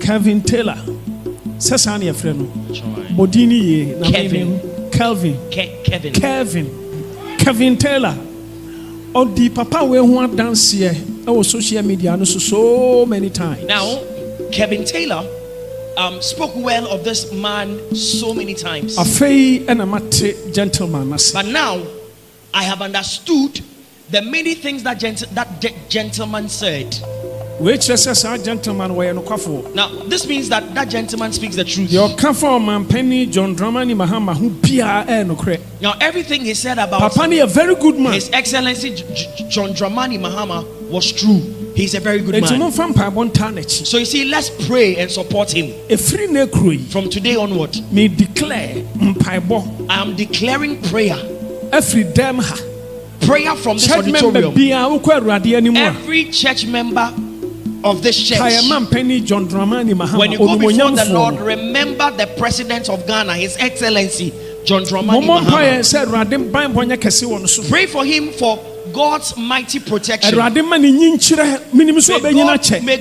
Kevin Taylor. Sasani a friend. Bodini Kevin Taylor. Oh, the papa we want dance here. Oh, social media so many times. Now, Kevin Taylor spoke well of this man so many times. A fey and a mate gentleman. But now, I have understood the many things that gentleman said. Which says our gentleman were no kafo. Now, this means that gentleman speaks the truth. Your kafo man penny John Mahama who pia no cre. Now, everything he said about Papani, a very good man. His Excellency John Mahama was true. He's a very good man. So you see, let's pray and support him. From today onward, me declare I am declaring prayer. Prayer from this church auditorium. Every church member of this church, when you go before the Lord, remember the President of Ghana, His Excellency John Mahama. Pray for him for God's mighty protection. May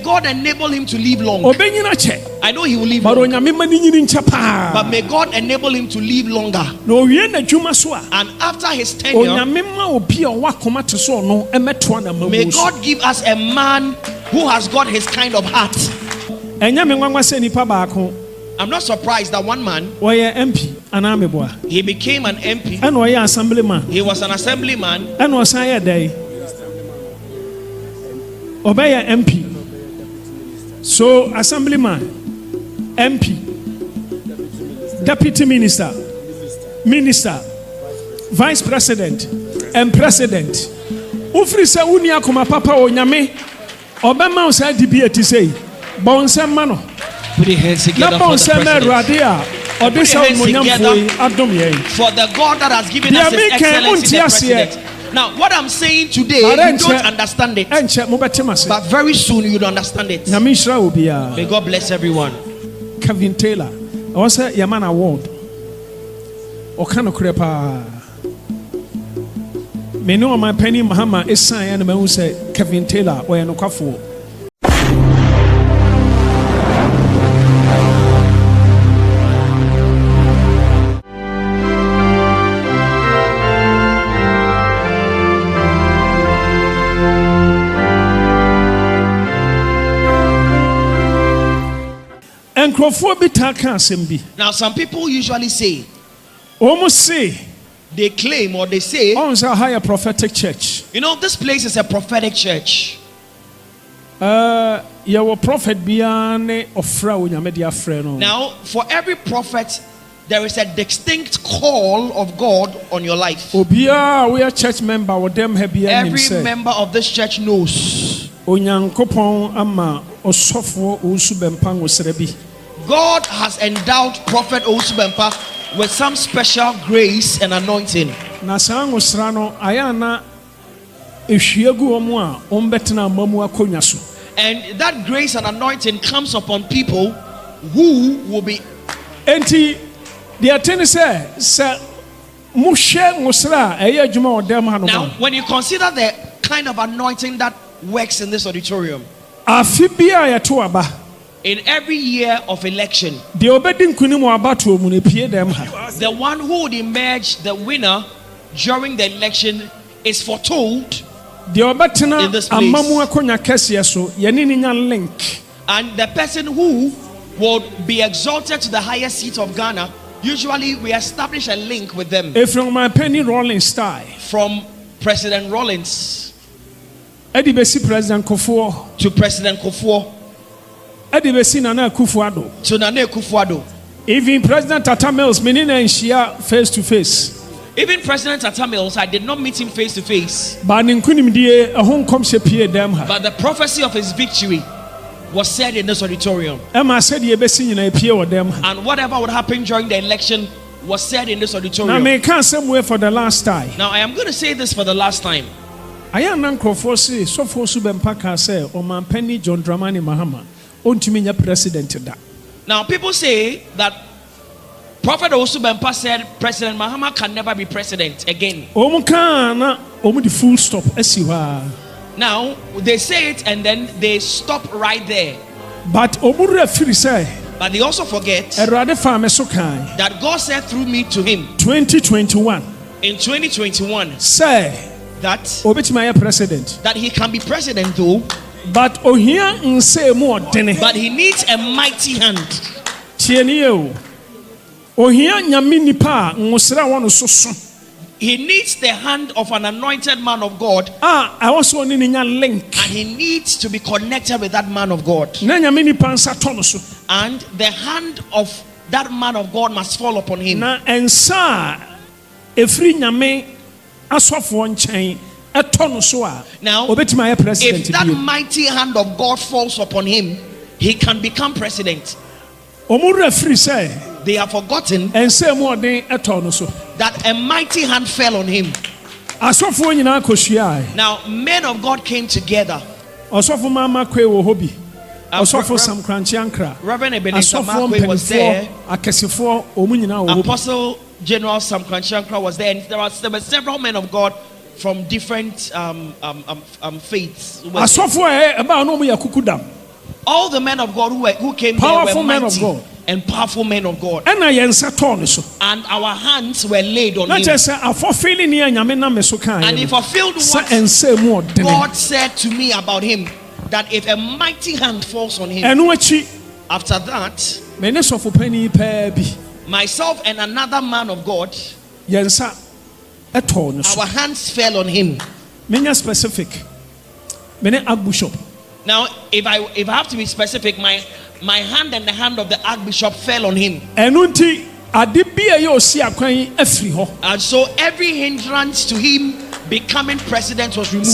God enable him to live long. I know he will live long, but may God enable him to live longer. And after his tenure, may God give us a man who has got his kind of heart. I'm not surprised that one man, he became an MP, he was an assemblyman, MP. So assemblyman, MP, deputy minister, vice president, and president. Ufri se unia kuma papa onyame obema usa debate say bonse mano. Put your hands together for the president. For the God that has given us His Excellency the President. Now, what I'm saying today, you don't understand it, but very soon you'll understand it. May God bless everyone. Kevin Taylor, I was a Yaman Award. Okano Krepa. Me know my penny Mahama is saying, and I say Kevin Taylor or Yanokafo. Now, some people usually say, they claim or they say, it's a higher prophetic church. You know, this place is a prophetic church. Your prophet now, for every prophet, there is a distinct call of God on your life. We are church member. Every member of this church knows. God has endowed Prophet Owusu Bempah with some special grace and anointing. And that grace and anointing comes upon people who will be. Now, when you consider the kind of anointing that works in this auditorium, in every year of election, the one who would emerge the winner during the election is foretold in this place. And the person who would be exalted to the highest seat of Ghana, usually we establish a link with them. From President Rollins to President Kufuor to Nana Akufo-Addo. Even President Tata Mills, face to face. Even President Tata Mills, I did not meet him face to face. But the prophecy of his victory was said in this auditorium. And whatever would happen during the election was said in this auditorium. Now I for the last time. Now I am going to say this for the last time. I am John Mahama. President. Now people say that Prophet Owusu Bempah said President Mahama can never be president again. Full stop. Now they say it and then they stop right there. But obura firi say. But they also forget that God said through me to him 2021 in 2021 say that he can be president though, but he needs a mighty hand. He needs the hand of an anointed man of God. Link. And he needs to be connected with that man of God. And the hand of that man of God must fall upon him. Now, if that mighty hand of God falls upon him, he can become president. They have forgotten that a mighty hand fell on him. Now, men of God came together. Reverend Ebenezer Markway was there. Apostle General Sam Kranchankra was there. And there were several men of God from different faiths. All the men of God who came there were mighty and powerful men of God. And our hands were laid on him. And he fulfilled what God said to me about him, that if a mighty hand falls on him, after that, myself and another man of God, our hands fell on him. Now, if I have to be specific, my hand and the hand of the Archbishop fell on him. And so every hindrance to him becoming president was removed.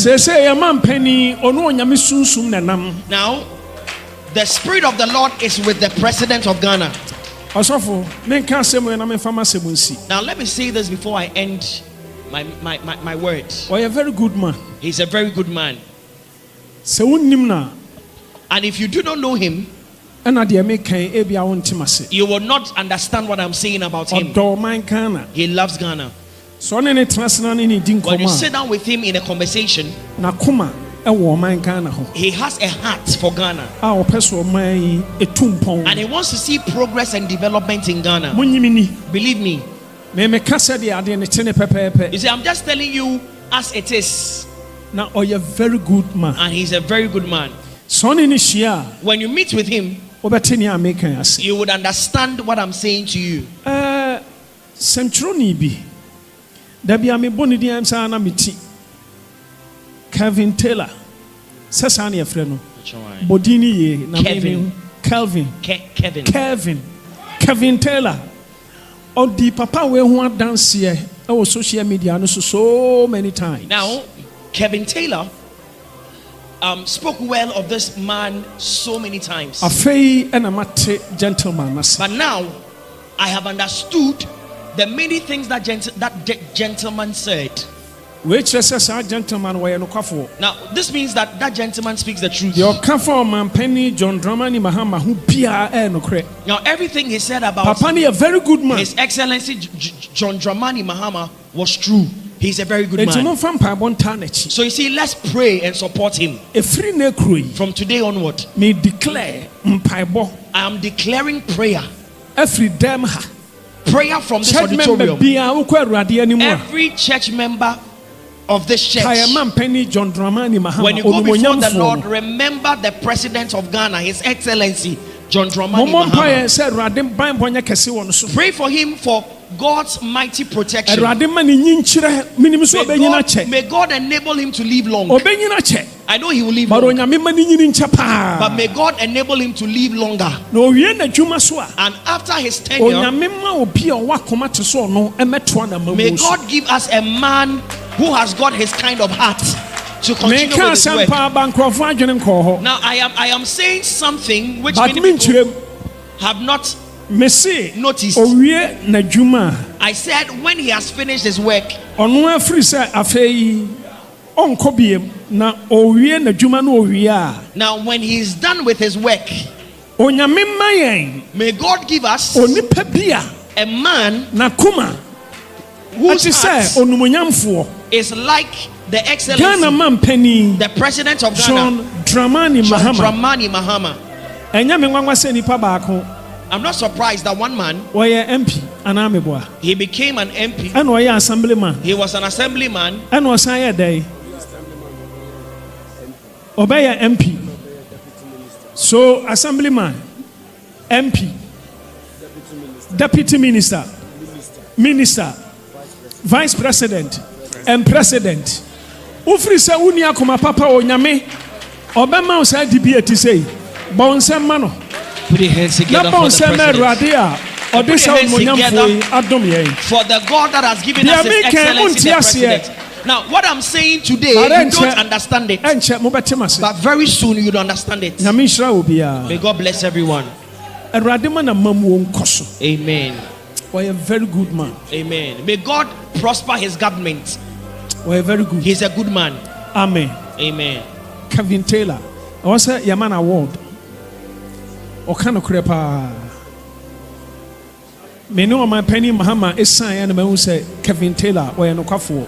Now, the Spirit of the Lord is with the President of Ghana. Now, let me say this before I end my words. Oh, a very good man. He's a very good man. And if you do not know him, you will not understand what I'm saying about him. He loves Ghana. When you sit down with him in a conversation, he has a heart for Ghana. And he wants to see progress and development in Ghana. Believe me. You see, I'm just telling you as it is. Now, you're a very good man. And he's a very good man. When you meet with him, you would understand what I'm saying to you. Kevin Taylor. Kevin Taylor. Oh, the papa we dance here. Oh, social media so many times. Now, Kevin Taylor spoke well of this man so many times. Gentleman. But now, I have understood the many things that gentleman said. Which says our gentleman were no kafo. Now, this means that gentleman speaks the truth. Your kafo man penny John Mahama who pia no cre. Now, everything he said about Papani, a very good man. His Excellency John Mahama was true. He's a very good man. So you see, let's pray and support him. From today onward, may declare I am declaring prayer. Prayer from this church auditorium. Every church member of this church, when you go before the Lord, remember the President of Ghana, His Excellency John Mahama. Pray for him for God's mighty protection. May God enable him to live long. I know he will live long, but may God enable him to live longer. And after his tenure, may God give us a man who has got his kind of heart to continue with his work. Now I am saying something which many people have not noticed. I said when he has finished his work, now when he is done with his work, may God give us a man whose heart is like the Excellency, the President of Ghana, John Dramani Mahama. I'm not surprised that one man, MP he became an MP. Assemblyman. He was an assemblyman. MP. So assemblyman, MP, deputy minister, vice president, and president. Ufri se unia kuma papa o nyame obema o sa debate say bonse mano. Put your hands together for the president. For the God that has given us His excellency, the president. Now, what I'm saying today, you don't understand it. But very soon you'll understand it. May God bless everyone. Amen. A very good man. Amen. May God prosper his government. Very good. He's a good man. Amen. Amen. Kevin Taylor. I was a Yaman Award. Okano Krepa. Me know my penny Mahama is saying, and I say Kevin Taylor or Yanokafo.